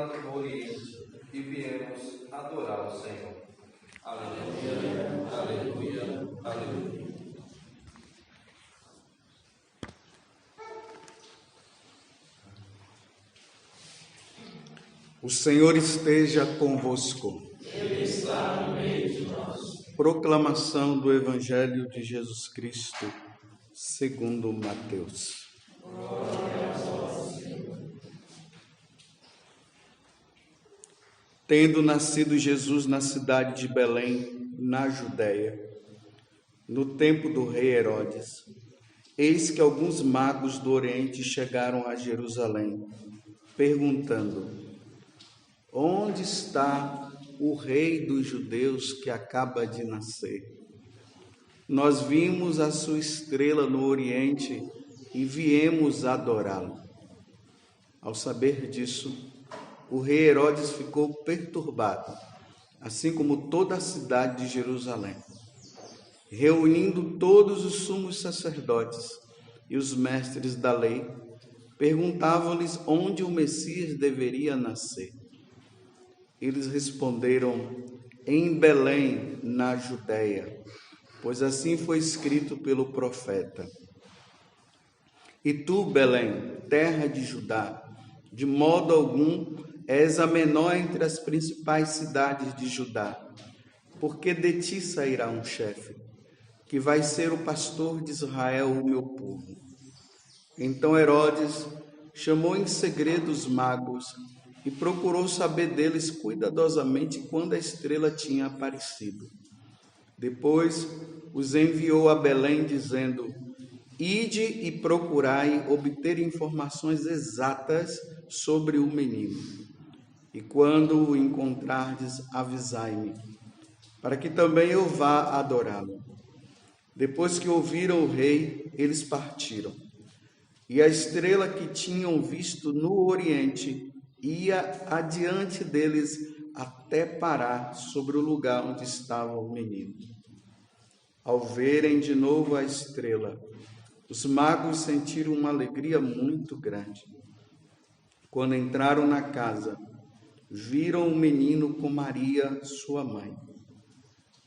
estrela no Oriente e viemos adorar o Senhor. Aleluia, aleluia, aleluia. O Senhor esteja convosco. Ele está no meio de nós. Proclamação do Evangelho de Jesus Cristo, segundo Mateus. Glória a vós, Senhor. Tendo nascido Jesus na cidade de Belém, na Judéia, no tempo do rei Herodes, eis que alguns magos do Oriente chegaram a Jerusalém, perguntando: onde está o rei dos judeus que acaba de nascer? Nós vimos a sua estrela no Oriente e viemos adorá-lo. Ao saber disso, o rei Herodes ficou perturbado, assim como toda a cidade de Jerusalém. Reunindo todos os sumos sacerdotes e os mestres da lei, perguntavam-lhes onde o Messias deveria nascer. Eles responderam: em Belém, na Judéia, pois assim foi escrito pelo profeta. E tu, Belém, terra de Judá, de modo algum és a menor entre as principais cidades de Judá, porque de ti sairá um chefe, que vai ser o pastor de Israel, o meu povo. Então Herodes chamou em segredo os magos e procurou saber deles cuidadosamente quando a estrela tinha aparecido. Depois os enviou a Belém, dizendo: ide e procurai obter informações exatas sobre o menino. E quando o encontrardes, avisai-me, para que também eu vá adorá-lo. Depois que ouviram o rei, eles partiram. E a estrela que tinham visto no Oriente ia adiante deles até parar sobre o lugar onde estava o menino. Ao verem de novo a estrela, os magos sentiram uma alegria muito grande. Quando entraram na casa, viram o menino com Maria, sua mãe.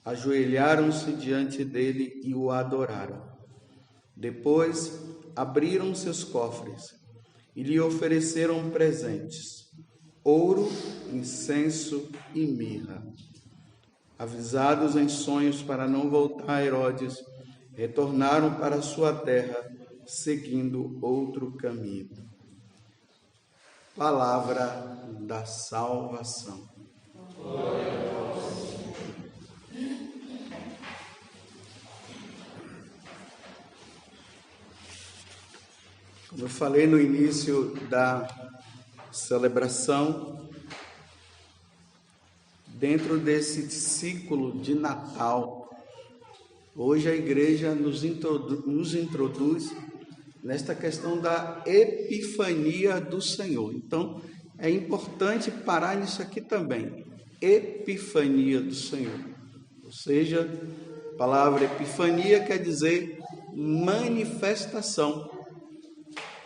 Ajoelharam-se diante dele e o adoraram. Depois abriram seus cofres e lhe ofereceram presentes: ouro, incenso e mirra. Avisados em sonhos para não voltar a Herodes, retornaram para sua terra, seguindo outro caminho. Palavra da salvação. Glória a vós, Senhor. Como eu falei no início da celebração, dentro desse ciclo de Natal, hoje a igreja nos introduz nesta questão da Epifania do Senhor. Então, é importante parar nisso aqui também. Epifania do Senhor. Ou seja, a palavra Epifania quer dizer manifestação.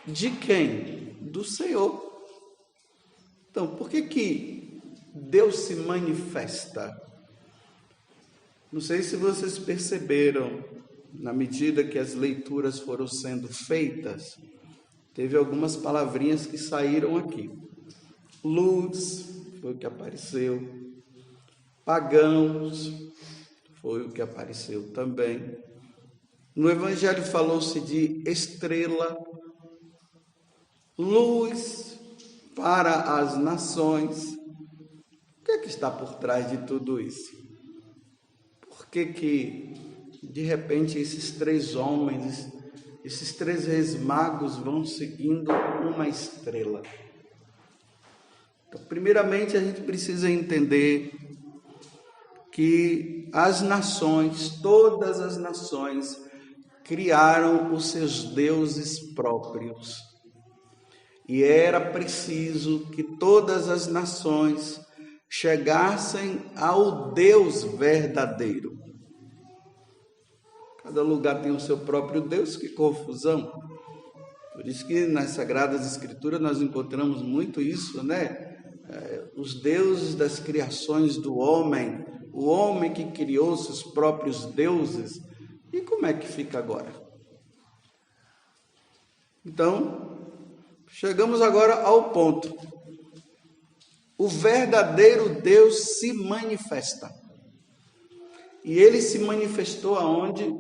De quem? Do Senhor. Então, por que Deus se manifesta? Não sei se vocês perceberam, na medida que as leituras foram sendo feitas, teve algumas palavrinhas que saíram aqui. Luz foi o que apareceu. Pagãos foi o que apareceu também. No Evangelho falou-se de estrela, luz para as nações. O que é que está por trás de tudo isso? Por que de repente esses três homens, esses três reis magos vão seguindo uma estrela? Então, primeiramente a gente precisa entender que as nações, todas as nações, criaram os seus deuses próprios. E era preciso que todas as nações chegassem ao Deus verdadeiro. Cada lugar tem o seu próprio Deus, que confusão. Por isso que nas Sagradas Escrituras nós encontramos muito isso, né? os deuses das criações do homem, o homem que criou seus próprios deuses. E como é que fica agora? Então, chegamos agora ao ponto. O verdadeiro Deus se manifesta. E ele se manifestou aonde?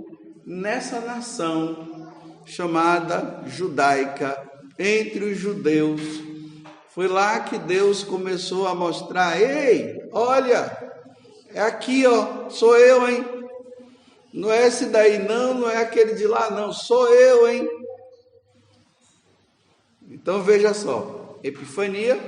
Nessa nação chamada judaica, entre os judeus. Foi lá que Deus começou a mostrar: ei, olha, é aqui, ó, sou eu, hein? Não é esse daí não, não é aquele de lá não, sou eu, hein? Então veja só, epifania,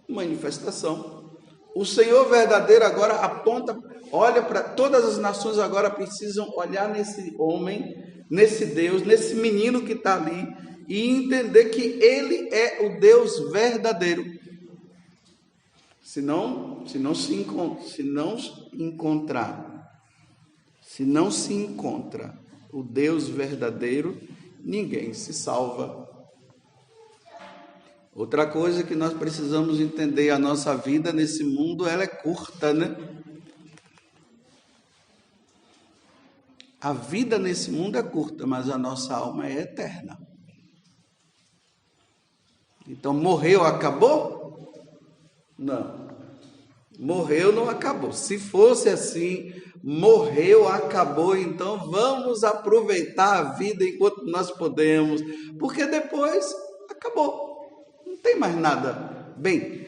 manifestação. O Senhor verdadeiro agora aponta, olha para todas as nações, agora precisam olhar nesse homem, nesse Deus, nesse menino que está ali, e entender que ele é o Deus verdadeiro. Se não se encontra o Deus verdadeiro, ninguém se salva. Outra coisa que nós precisamos entender: a nossa vida nesse mundo, ela é curta, né? A vida nesse mundo é curta, mas a nossa alma é eterna. Então, morreu, acabou? Não. Morreu, não acabou. Se fosse assim, morreu, acabou, então vamos aproveitar a vida enquanto nós podemos, porque depois acabou. Não tem mais nada. Bem,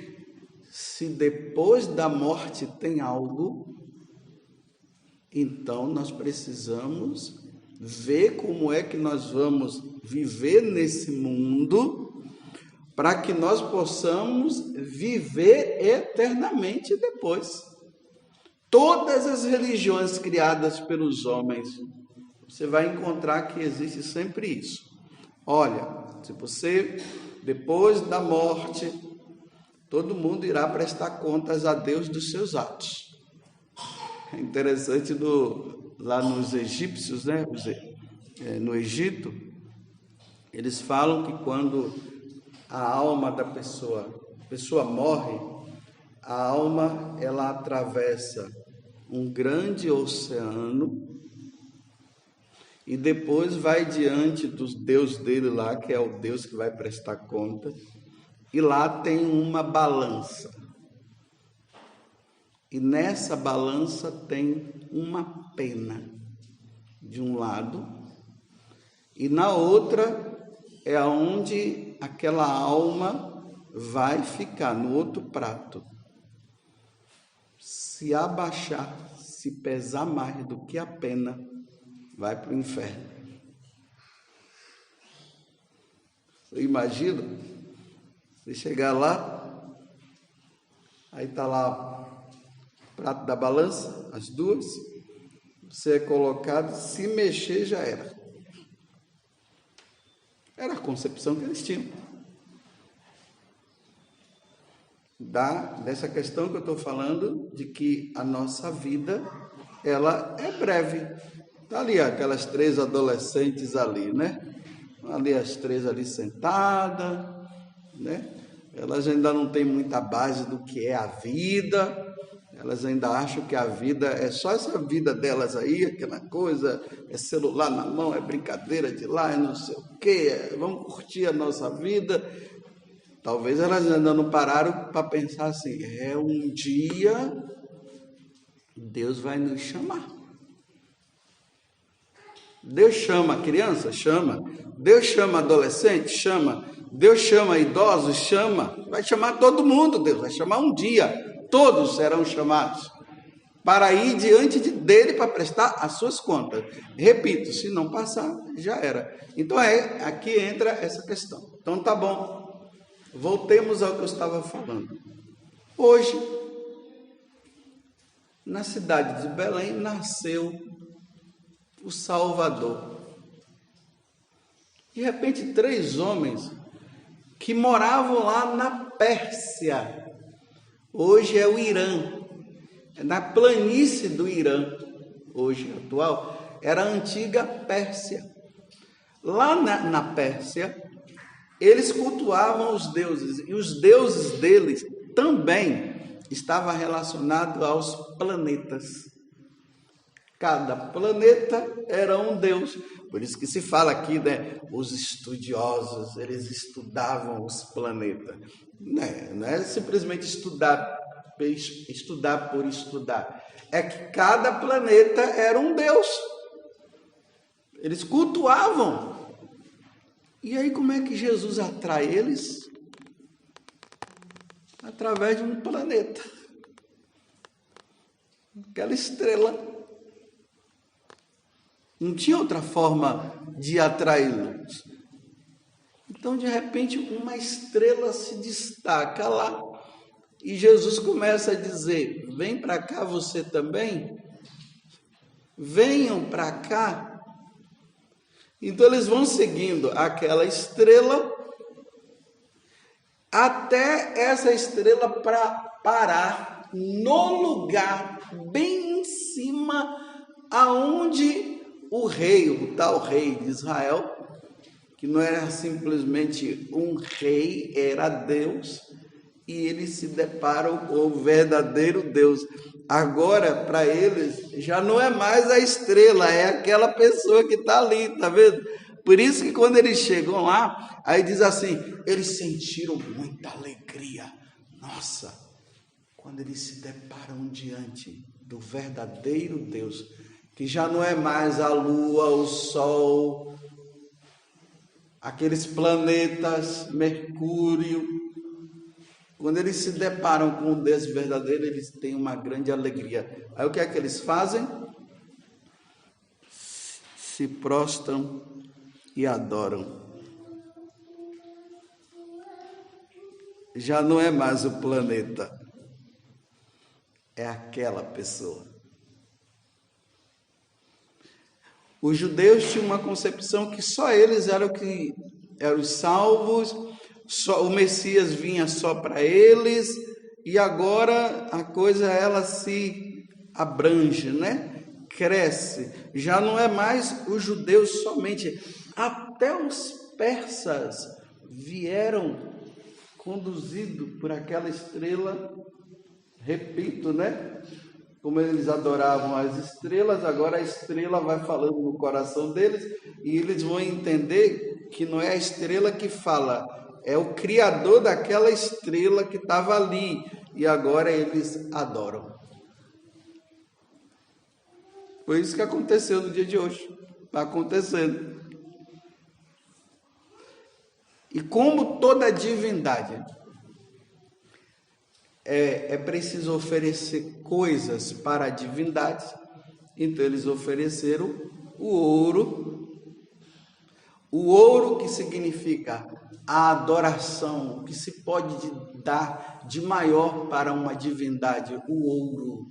se depois da morte tem algo, então nós precisamos ver como é que nós vamos viver nesse mundo para que nós possamos viver eternamente depois. Todas as religiões criadas pelos homens, você vai encontrar que existe sempre isso. Olha, se você, depois da morte, todo mundo irá prestar contas a Deus dos seus atos. É interessante, lá nos egípcios, né? No Egito, eles falam que quando a alma da pessoa morre, a alma, ela atravessa um grande oceano e depois vai diante do Deus dele lá, que é o Deus que vai prestar conta, e lá tem uma balança. E nessa balança tem uma pena de um lado, e na outra é onde aquela alma vai ficar, no outro prato. Se abaixar, se pesar mais do que a pena, vai para o inferno. Você imagina? Você chegar lá, aí está lá o prato da balança, as duas, você é colocado, se mexer já era. Era a concepção que eles tinham. Dessa questão que eu estou falando, de que a nossa vida, ela é breve. Está ali aquelas 3 adolescentes ali, né? Ali as 3 ali sentadas, né? Elas ainda não têm muita base do que é a vida. Elas ainda acham que a vida é só essa vida delas aí, aquela coisa, é celular na mão, é brincadeira de lá, é não sei o quê, vamos curtir a nossa vida. Talvez elas ainda não pararam para pensar assim: um dia Deus vai nos chamar. Deus chama a criança? Chama. Deus chama adolescente? Chama. Deus chama idosos? Chama. Vai chamar todo mundo, Deus vai chamar um dia. Todos serão chamados para ir diante dele para prestar as suas contas. Repito, se não passar, já era. Então aqui entra essa questão. Então tá bom, voltemos ao que eu estava falando. Hoje, na cidade de Belém, nasceu o Salvador. De repente, 3 homens que moravam lá na Pérsia. Hoje é o Irã, é na planície do Irã, hoje atual, era a antiga Pérsia. Lá na Pérsia, eles cultuavam os deuses, e os deuses deles também estava relacionado aos planetas. Cada planeta era um deus. Por isso que se fala aqui, né? Os estudiosos, eles estudavam os planetas. Não é simplesmente estudar por estudar. É que cada planeta era um deus. Eles cultuavam. E aí como é que Jesus atrai eles? Através de um planeta. Aquela estrela. Não tinha outra forma de atraí-los. Então, de repente, uma estrela se destaca lá. E Jesus começa a dizer: vem para cá você também. Venham para cá. Então, eles vão seguindo aquela estrela até essa estrela parar no lugar bem em cima aonde o rei, o tal rei de Israel, que não era simplesmente um rei, era Deus, e eles se deparam com o verdadeiro Deus. Agora, para eles, já não é mais a estrela, é aquela pessoa que está ali, tá vendo? Por isso que quando eles chegam lá, aí diz assim, eles sentiram muita alegria. Nossa, quando eles se deparam diante do verdadeiro Deus, que já não é mais a lua, o sol, aqueles planetas, Mercúrio. Quando eles se deparam com o Deus verdadeiro, eles têm uma grande alegria. Aí o que é que eles fazem? Se prostram e adoram. Já não é mais o planeta, é aquela pessoa. Os judeus tinham uma concepção que só eles eram os salvos, só o Messias vinha só para eles, e agora a coisa ela se abrange, né? Cresce. Já não é mais os judeus somente, até os persas vieram conduzidos por aquela estrela, repito, né? Como eles adoravam as estrelas, agora a estrela vai falando no coração deles e eles vão entender que não é a estrela que fala, é o Criador daquela estrela que estava ali e agora eles adoram. Foi isso que aconteceu no dia de hoje, está acontecendo. E como toda divindade, é preciso oferecer coisas para a divindade. Então eles ofereceram o ouro que significa a adoração, o que se pode dar de maior para uma divindade, o ouro.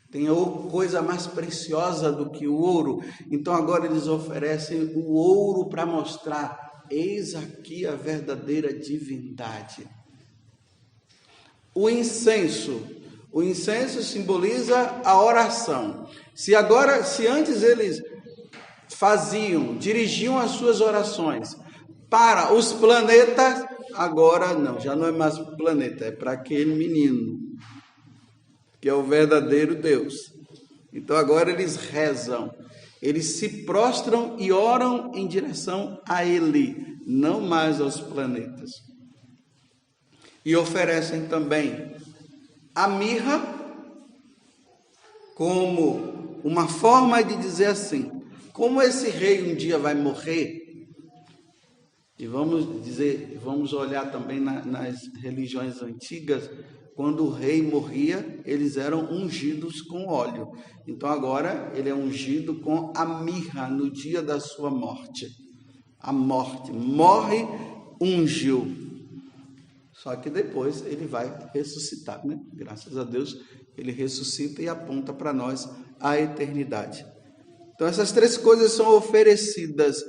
Tem coisa mais preciosa do que o ouro. Então agora eles oferecem o ouro para mostrar, eis aqui a verdadeira divindade. O incenso simboliza a oração. Se antes eles dirigiam as suas orações para os planetas, agora não, já não é mais para o planeta, é para aquele menino, que é o verdadeiro Deus. Então agora eles rezam, eles se prostram e oram em direção a Ele, não mais aos planetas. E oferecem também a mirra como uma forma de dizer assim, como esse rei um dia vai morrer, e vamos olhar também nas religiões antigas, quando o rei morria, eles eram ungidos com óleo. Então agora ele é ungido com a mirra no dia da sua morte. A morte, morre, ungiu. Só que depois ele vai ressuscitar, né? Graças a Deus, ele ressuscita e aponta para nós a eternidade. Então essas três coisas são oferecidas.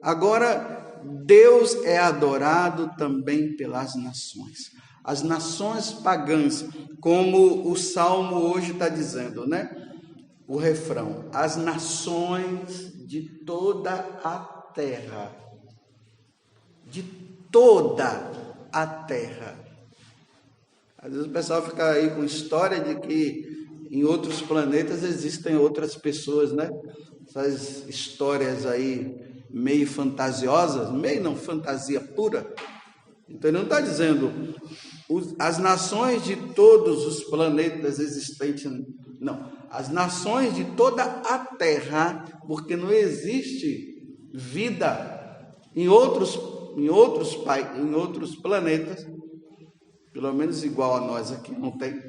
Agora, Deus é adorado também pelas nações. As nações pagãs, como o Salmo hoje está dizendo, né? O refrão, as nações de toda a terra, de toda a terra, Às vezes o pessoal fica aí com história de que em outros planetas existem outras pessoas, né? Essas histórias aí meio fantasiosas, meio não, fantasia pura. Então ele não está dizendo as nações de todos os planetas existentes, não. As nações de toda a Terra, porque não existe vida em outros planetas, pelo menos igual a nós aqui, não tem,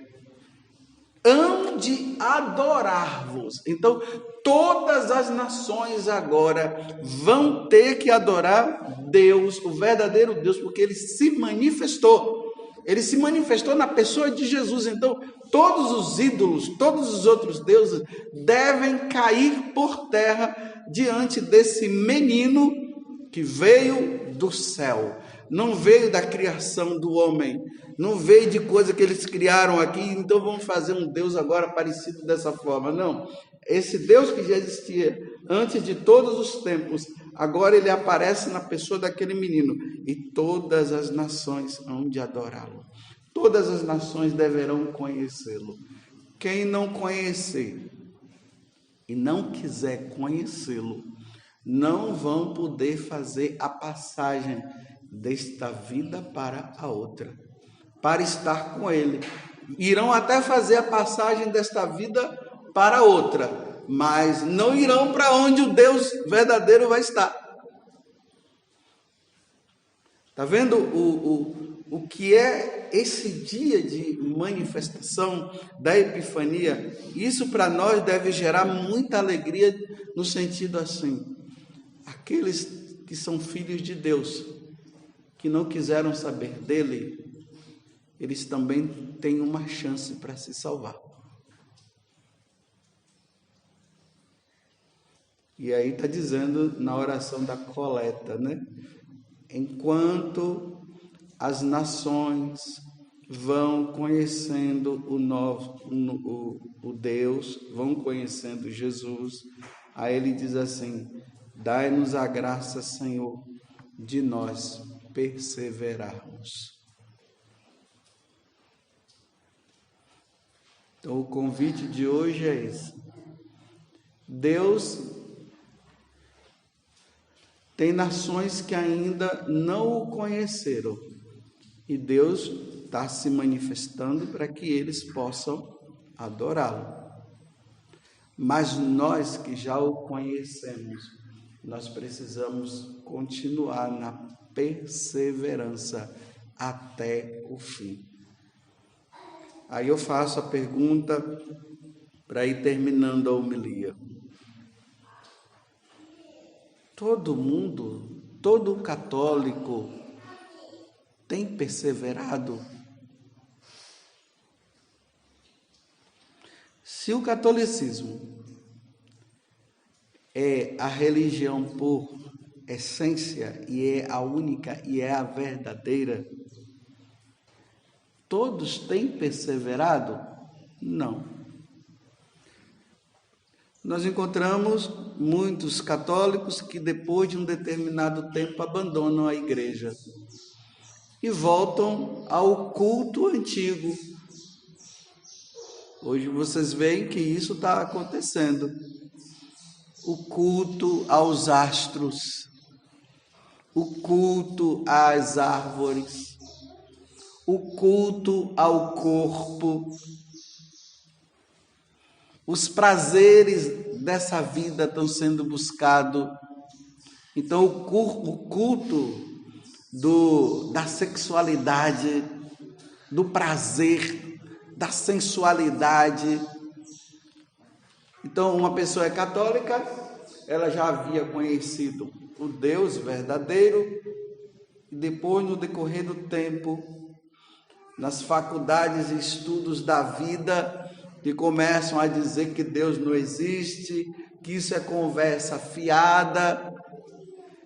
hão de adorar-vos. Então, todas as nações agora vão ter que adorar Deus, o verdadeiro Deus, porque ele se manifestou. Ele se manifestou na pessoa de Jesus. Então, todos os ídolos, todos os outros deuses devem cair por terra diante desse menino que veio do céu. Não veio da criação do homem, não veio de coisa que eles criaram aqui, então vamos fazer um Deus agora parecido dessa forma. Não, esse Deus que já existia antes de todos os tempos, agora ele aparece na pessoa daquele menino, e todas as nações hão de adorá-lo. Todas as nações deverão conhecê-lo. Quem não conhecer e não quiser conhecê-lo, não vão poder fazer a passagem desta vida para a outra, para estar com ele. Irão até fazer a passagem desta vida para a outra, mas não irão para onde o Deus verdadeiro vai estar. Está vendo o que é esse dia de manifestação da Epifania? Isso para nós deve gerar muita alegria, no sentido assim, aqueles que são filhos de Deus, que não quiseram saber dele, eles também têm uma chance para se salvar. E aí está dizendo na oração da coleta, né? Enquanto as nações vão conhecendo o Deus, vão conhecendo Jesus, aí ele diz assim: dai-nos a graça, Senhor, de nós perseverarmos. Então o convite de hoje é esse. Deus tem nações que ainda não o conheceram, e Deus está se manifestando para que eles possam adorá-lo. Mas nós que já o conhecemos, nós precisamos continuar na perseverança até o fim. Aí eu faço a pergunta para ir terminando a homilia. Todo mundo, todo católico tem perseverado? Se o catolicismo é a religião por essência e é a única e é a verdadeira, todos têm perseverado? Não. Nós encontramos muitos católicos que depois de um determinado tempo abandonam a igreja e voltam ao culto antigo. Hoje vocês veem que isso está acontecendo. O culto aos astros, o culto às árvores, o culto ao corpo, os prazeres dessa vida estão sendo buscados. Então o culto da sexualidade, do prazer, da sensualidade. Então uma pessoa é católica, ela já havia conhecido o Deus verdadeiro, e depois, no decorrer do tempo, nas faculdades e estudos da vida, que começam a dizer que Deus não existe, que isso é conversa fiada.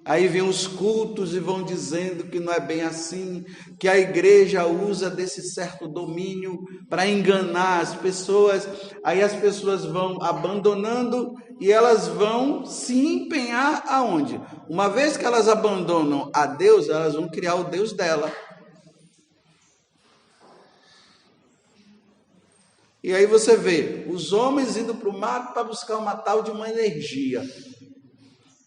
Aí vem os cultos e vão dizendo que não é bem assim, que a igreja usa desse certo domínio para enganar as pessoas. Aí as pessoas vão abandonando e elas vão se empenhar aonde? Uma vez que elas abandonam a Deus, elas vão criar o Deus dela. E aí você vê os homens indo para o mato para buscar uma tal de uma energia.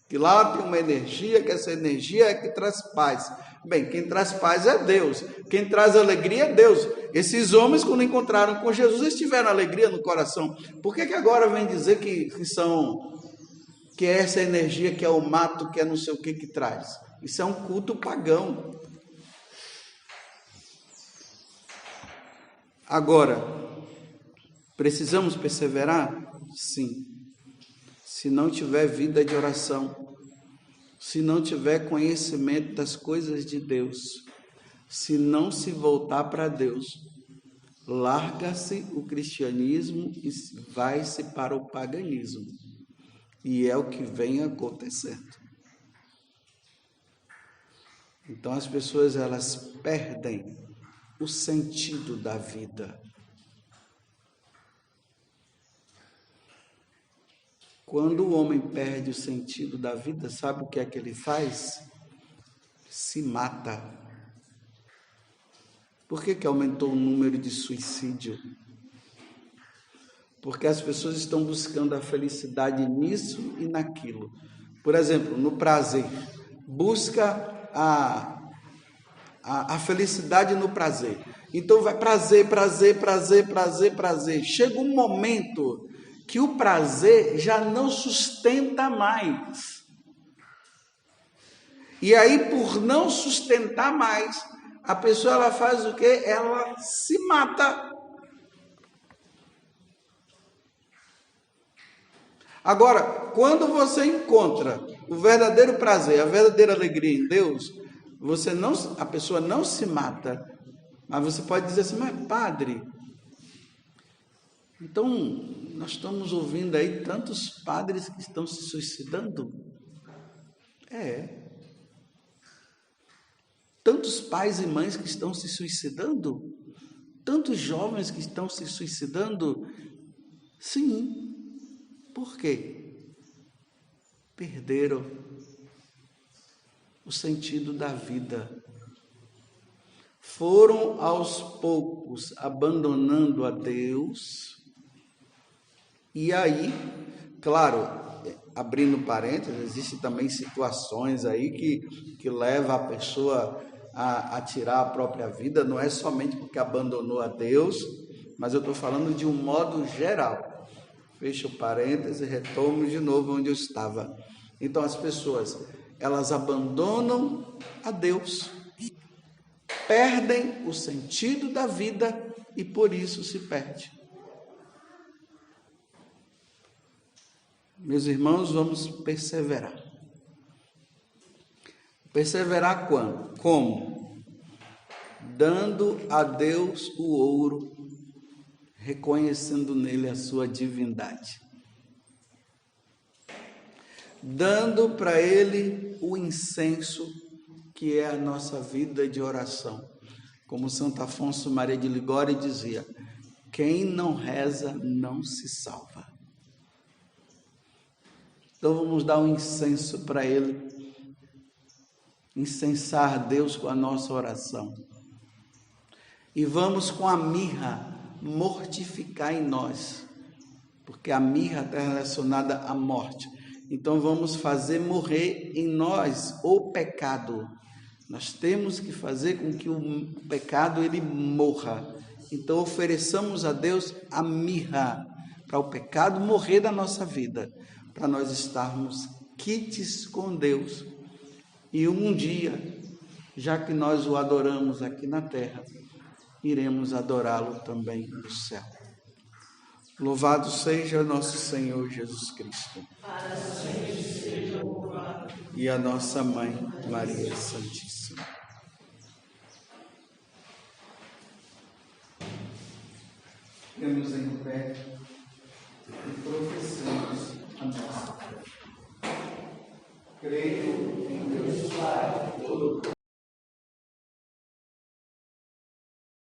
Que lá tem uma energia, que essa energia é que traz paz. Bem, quem traz paz é Deus. Quem traz alegria é Deus. Esses homens, quando encontraram com Jesus, eles tiveram alegria no coração. Por que agora vem dizer que é essa energia, que é o mato, que é não sei o que traz? Isso é um culto pagão. Agora, precisamos perseverar? Sim. Se não tiver vida de oração, se não tiver conhecimento das coisas de Deus, se não se voltar para Deus, larga-se o cristianismo e vai-se para o paganismo. E é o que vem acontecendo. Então as pessoas, elas perdem o sentido da vida. Quando o homem perde o sentido da vida, sabe o que é que ele faz? Se mata. Por que aumentou o número de suicídio? Porque as pessoas estão buscando a felicidade nisso e naquilo. Por exemplo, no prazer. Busca a felicidade no prazer. Então vai prazer. Chega um momento que o prazer já não sustenta mais. E aí, por não sustentar mais, a pessoa, ela faz o quê? Ela se mata. Agora, quando você encontra o verdadeiro prazer, a verdadeira alegria em Deus, a pessoa não se mata. Mas você pode dizer assim, mas padre, então nós estamos ouvindo aí tantos padres que estão se suicidando. Tantos pais e mães que estão se suicidando. Tantos jovens que estão se suicidando. Sim. Por quê? Perderam o sentido da vida. Foram aos poucos abandonando a Deus. E aí, claro, abrindo parênteses, existem também situações aí que levam a pessoa a tirar a própria vida. Não é somente porque abandonou a Deus, mas eu estou falando de um modo geral. Fecho parênteses e retomo de novo onde eu estava. Então as pessoas, elas abandonam a Deus, perdem o sentido da vida e por isso se perde. Meus irmãos, vamos perseverar. Perseverar quando? Como? Dando a Deus o ouro, reconhecendo nele a sua divindade. Dando para ele o incenso, que é a nossa vida de oração. Como Santo Afonso Maria de Ligório dizia, quem não reza não se salva. Então vamos dar um incenso para ele, incensar a Deus com a nossa oração. E vamos com a mirra mortificar em nós, porque a mirra está relacionada à morte. Então vamos fazer morrer em nós o pecado. Nós temos que fazer com que o pecado ele morra. Então ofereçamos a Deus a mirra para o pecado morrer da nossa vida, para nós estarmos quites com Deus. E um dia, já que nós o adoramos aqui na terra, iremos adorá-lo também no céu. Louvado seja nosso Senhor Jesus Cristo. Para sempre seja louvado. E a nossa Mãe, Maria Santíssima. Ficamos em pé e professamos a nossa fé. Creio